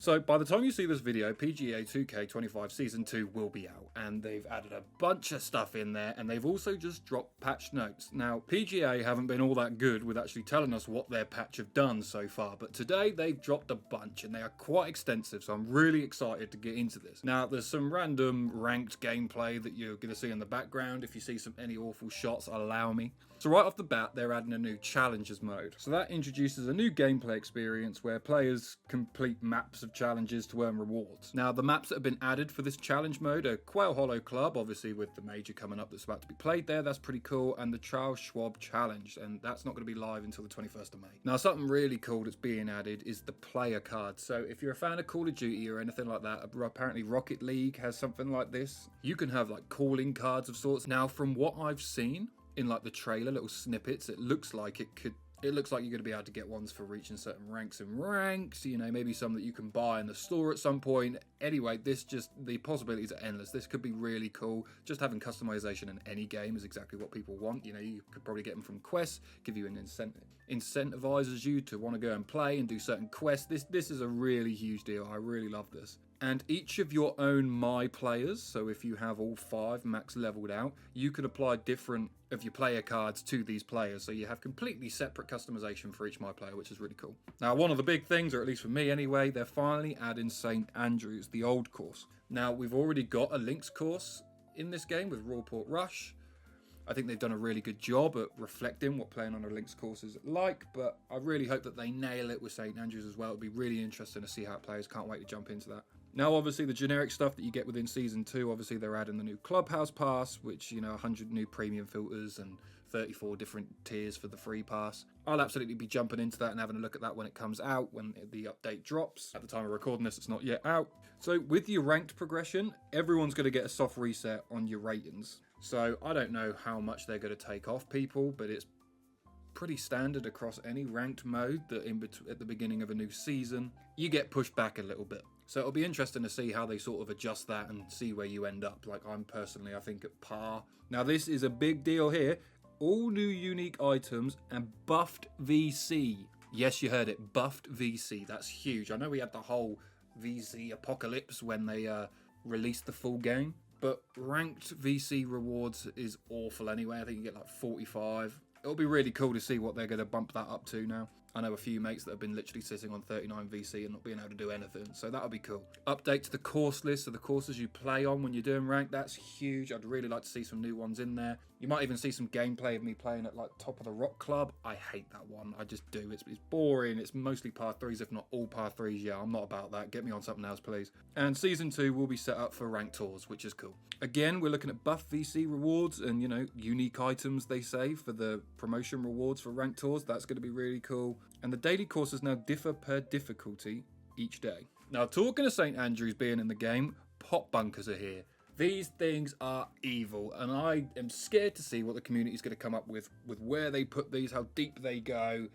So by the time you see this video, PGA 2K25 Season 2 will be out, and they've added a bunch of stuff in there, and they've also just dropped patch notes. Now, PGA haven't been all that good with actually telling us what their patch have done so far, but today they've dropped a bunch, and they are quite extensive, so I'm really excited to get into this. Now, there's some random ranked gameplay that you're going to see in the background. If you see any awful shots, allow me. So right off the bat, they're adding a new challenges mode. So that introduces a new gameplay experience where players complete maps of challenges to earn rewards. Now, the maps that have been added for this challenge mode are Quail Hollow Club, obviously with the major coming up that's about to be played there, that's pretty cool, and the Charles Schwab Challenge, and that's not going to be live until the 21st of May. Now, something really cool that's being added is the player card. So if you're a fan of Call of Duty or anything like that, apparently Rocket League has something like this. You can have like calling cards of sorts. Now, from what I've seen in like the trailer, little snippets, it looks like you're going to be able to get ones for reaching certain ranks, you know, maybe some that you can buy in the store at some point. Anyway, the possibilities are endless. This could be really cool. Just having customization in any game is exactly what people want. You know, you could probably get them from quests, give you an incentive, incentivizes you to want to go and play and do certain quests. This is a really huge deal. I really love this. And each of your own My Players, so if you have all 5 max leveled out, you can apply different of your player cards to these players. So you have completely separate customization for each My Player, which is really cool. Now, one of the big things, or at least for me anyway, they're finally adding St. Andrews, the old course. Now, we've already got a links course in this game with Royport Rush. I think they've done a really good job at reflecting what playing on a links course is like, but I really hope that they nail it with St. Andrews as well. It'll be really interesting to see how it plays. Can't wait to jump into that. Now, obviously, the generic stuff that you get within Season 2, obviously, they're adding the new Clubhouse Pass, which, you know, 100 new premium filters and 34 different tiers for the free pass. I'll absolutely be jumping into that and having a look at that when it comes out, when the update drops. At the time of recording this, it's not yet out. So with your ranked progression, everyone's going to get a soft reset on your ratings. So I don't know how much they're going to take off people, but it's pretty standard across any ranked mode that at the beginning of a new season, you get pushed back a little bit. So it'll be interesting to see how they sort of adjust that and see where you end up. Like I'm personally, I think at par. Now this is a big deal here. All new unique items and buffed VC. Yes, you heard it, buffed VC. That's huge. I know we had the whole VC apocalypse when they released the full game. But ranked VC rewards is awful anyway. I think you get like 45. It'll be really cool to see what they're going to bump that up to now. I know a few mates that have been literally sitting on 39 VC and not being able to do anything, so that'll be cool. Update to the course list, so the courses you play on when you're doing ranked, that's huge. I'd really like to see some new ones in there. You might even see some gameplay of me playing at like Top of the Rock Club. I hate that one, I just do. It's boring, it's mostly par 3s, if not all par 3s. Yeah, I'm not about that. Get me on something else, please. And Season 2 will be set up for ranked tours, which is cool. Again, we're looking at buff VC rewards and, you know, unique items, they say, for the promotion rewards for ranked tours. That's going to be really cool. And the daily courses now differ per difficulty each day. Now, talking of St. Andrews being in the game, pop bunkers are here. These things are evil, and I am scared to see what the community is going to come up with where they put these, how deep they go.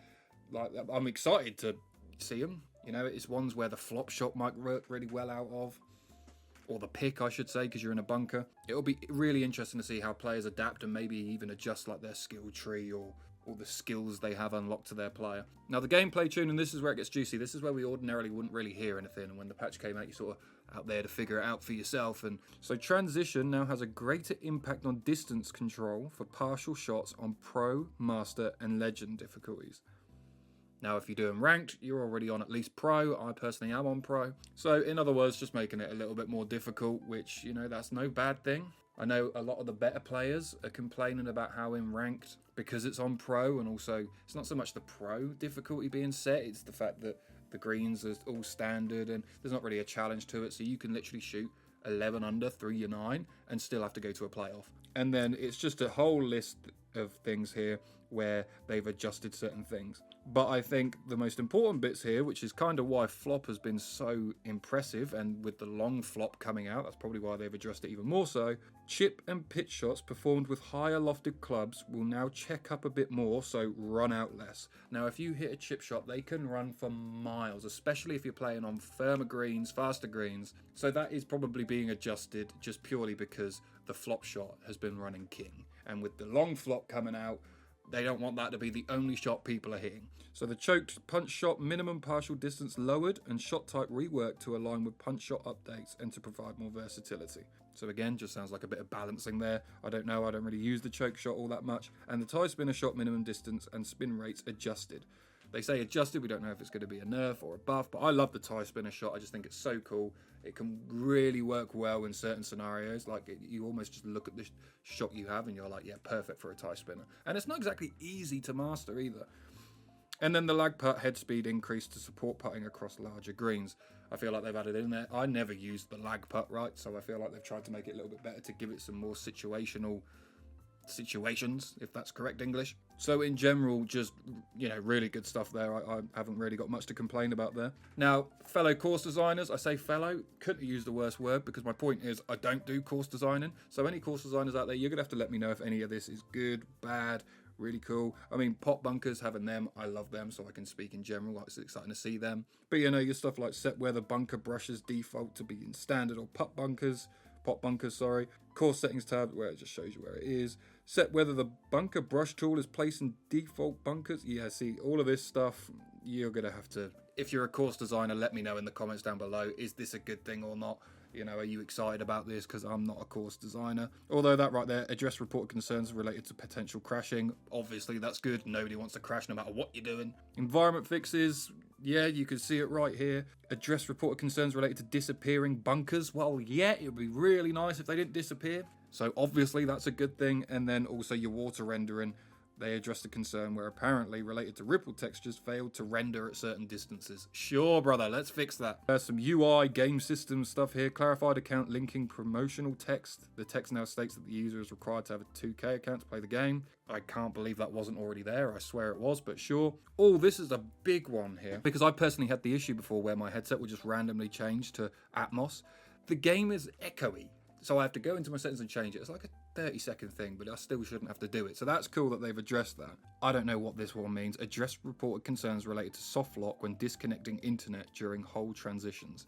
Like, I'm excited to see them. You know, it's ones where the flop shot might work really well out of. Or the pick, I should say, because you're in a bunker. It'll be really interesting to see how players adapt and maybe even adjust like their skill tree or the skills they have unlocked to their player. Now, the gameplay tune, and this is where it gets juicy. This is where we ordinarily wouldn't really hear anything, and when the patch came out, you sort of out there to figure it out for yourself. And so transition now has a greater impact on distance control for partial shots on Pro, Master, and Legend difficulties. Now, if you're doing ranked, you're already on at least Pro. I personally am on Pro. So, in other words, just making it a little bit more difficult, which, you know, that's no bad thing. I know a lot of the better players are complaining about how in ranked, because it's on Pro, and also it's not so much the Pro difficulty being set, it's the fact that the greens are all standard and there's not really a challenge to it. So you can literally shoot 11 under, 3 or 9, and still have to go to a playoff. And then it's just a whole list of things here where they've adjusted certain things. But I think the most important bits here, which is kind of why flop has been so impressive, and with the long flop coming out, that's probably why they've addressed it even more so. Chip and pitch shots performed with higher lofted clubs will now check up a bit more, so run out less. Now, if you hit a chip shot, they can run for miles, especially if you're playing on firmer greens, faster greens. So that is probably being adjusted just purely because the flop shot has been running king. And with the long flop coming out, They don't want that to be the only shot people are hitting. So the choked punch shot minimum partial distance lowered and shot type reworked to align with punch shot updates and to provide more versatility. So again, just sounds like a bit of balancing there. I don't know, I don't really use the choke shot all that much. And the tie spinner shot minimum distance and spin rates adjusted. They say adjusted, we don't know if it's going to be a nerf or a buff, but I love the tie spinner shot. I just think it's so cool. It can really work well in certain scenarios. Like, you almost just look at the shot you have and you're like, yeah, perfect for a tie spinner. And it's not exactly easy to master either. And then the lag putt head speed increase to support putting across larger greens. I feel like they've added in there. I never used the lag putt, right? So I feel like they've tried to make it a little bit better to give it some more situations, if that's correct English. So in general, just, you know, really good stuff there. I haven't really got much to complain about there. Now, fellow course designers, I say fellow, couldn't use the worst word, because my point is I don't do course designing. So any course designers out there, you're gonna have to let me know if any of this is good, bad, really cool. I mean, pot bunkers, having them, I love them, so I can speak in general. It's exciting to see them. But you know, your stuff like set where the bunker brushes default to be in standard or pot bunkers, course settings tab where it just shows you where it is. Set whether the bunker brush tool is placed in default bunkers. Yeah, see, all of this stuff, you're gonna have to, if you're a course designer, let me know in the comments down below, is this a good thing or not? You know, are you excited about this? Because I'm not a course designer. Although that right there, address reported concerns related to potential crashing. Obviously, that's good. Nobody wants to crash no matter what you're doing. Environment fixes. Yeah, you can see it right here. Address reported concerns related to disappearing bunkers. Well, yeah, it would be really nice if they didn't disappear. So obviously that's a good thing. And then also your water rendering. They addressed a concern where apparently related to ripple textures failed to render at certain distances. Sure, brother, let's fix that. There's some UI game system stuff here. Clarified account linking promotional text. The text now states that the user is required to have a 2K account to play the game. I can't believe that wasn't already there. I swear it was, but sure. Oh, this is a big one here, because I personally had the issue before where my headset would just randomly change to Atmos. The game is echoey, so I have to go into my settings and change it. It's like a 30-second thing, but I still shouldn't have to do it. So that's cool that they've addressed that. I don't know what this one means. Address reported concerns related to soft lock when disconnecting internet during hold transitions.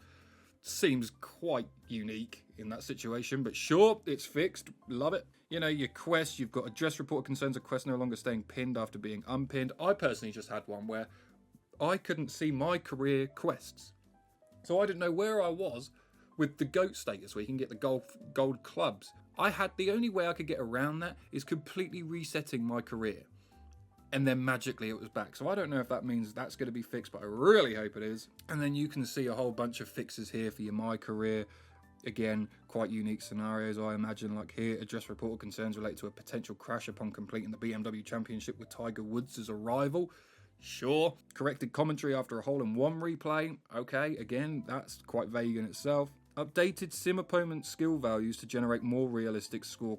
Seems quite unique in that situation, but sure, it's fixed. Love it. You know, your quests, you've got address reported concerns of quests no longer staying pinned after being unpinned. I personally just had one where I couldn't see my career quests. So I didn't know where I was with the GOAT status, where you can get the gold clubs. The only way I could get around that is completely resetting my career. And then magically it was back. So I don't know if that means that's going to be fixed, but I really hope it is. And then you can see a whole bunch of fixes here for your My Career. Again, quite unique scenarios, I imagine, like here, address reported concerns related to a potential crash upon completing the BMW Championship with Tiger Woods as a rival. Sure. Corrected commentary after a hole-in-one replay. Okay, again, that's quite vague in itself. Updated sim opponent skill values to generate more realistic score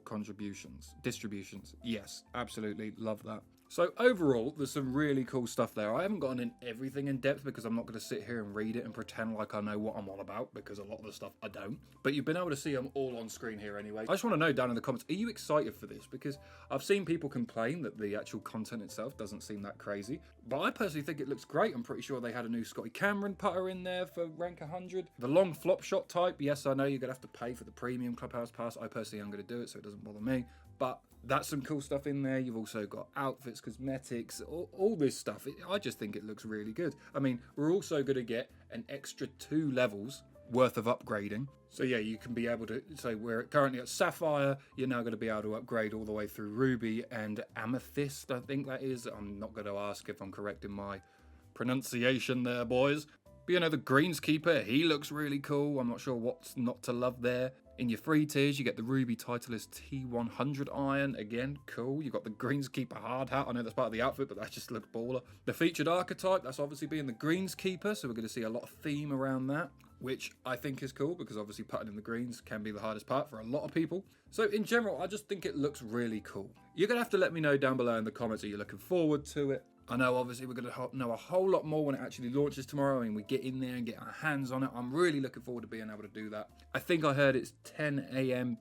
distributions. Yes, absolutely, love that. So overall, there's some really cool stuff there. I haven't gotten in everything in depth because I'm not going to sit here and read it and pretend like I know what I'm on about, because a lot of the stuff I don't. But you've been able to see them all on screen here anyway. I just want to know down in the comments, are you excited for this? Because I've seen people complain that the actual content itself doesn't seem that crazy. But I personally think it looks great. I'm pretty sure they had a new Scotty Cameron putter in there for rank 100. The long flop shot type, yes, I know you're going to have to pay for the premium Clubhouse Pass. I personally am going to do it, so it doesn't bother me. But that's some cool stuff in there. You've also got outfits, cosmetics, all this stuff. I just think it looks really good. I mean, we're also going to get an extra 2 levels worth of upgrading. So yeah, you can be able to, so we're currently at Sapphire, you're now going to be able to upgrade all the way through Ruby and Amethyst, I think that is. I'm not going to ask if I'm correct in my pronunciation there, boys. But you know, the Greenskeeper, he looks really cool. I'm not sure what's not to love there. In your free tiers, you get the Ruby Titleist T100 iron. Again, cool. You've got the Greenskeeper hard hat. I know that's part of the outfit, but that just looks baller. The featured archetype, that's obviously being the Greenskeeper, so we're going to see a lot of theme around that, which I think is cool, because obviously putting in the greens can be the hardest part for a lot of people. So in general, I just think it looks really cool. You're going to have to let me know down below in the comments, are you looking forward to it? I know obviously we're going to know a whole lot more when it actually launches tomorrow and we get in there and get our hands on it. I'm really looking forward to being able to do that. I think I heard it's 10 a.m.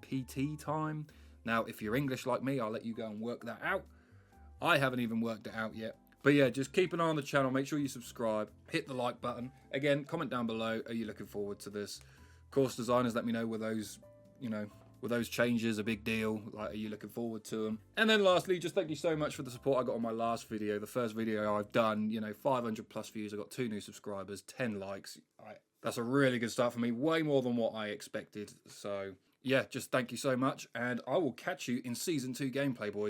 PT time. Now, if you're English like me, I'll let you go and work that out. I haven't even worked it out yet. But yeah, just keep an eye on the channel. Make sure you subscribe. Hit the like button. Again, comment down below. Are you looking forward to this? Course designers, let me know were those, you know, Were those changes a big deal? Like, are you looking forward to them? And then lastly, just thank you so much for the support I got on my last video. The first video I've done, 500 plus views. I got 2 new subscribers, 10 likes. That's a really good start for me. Way more than what I expected. So yeah, just thank you so much. And I will catch you in Season 2 gameplay, boys.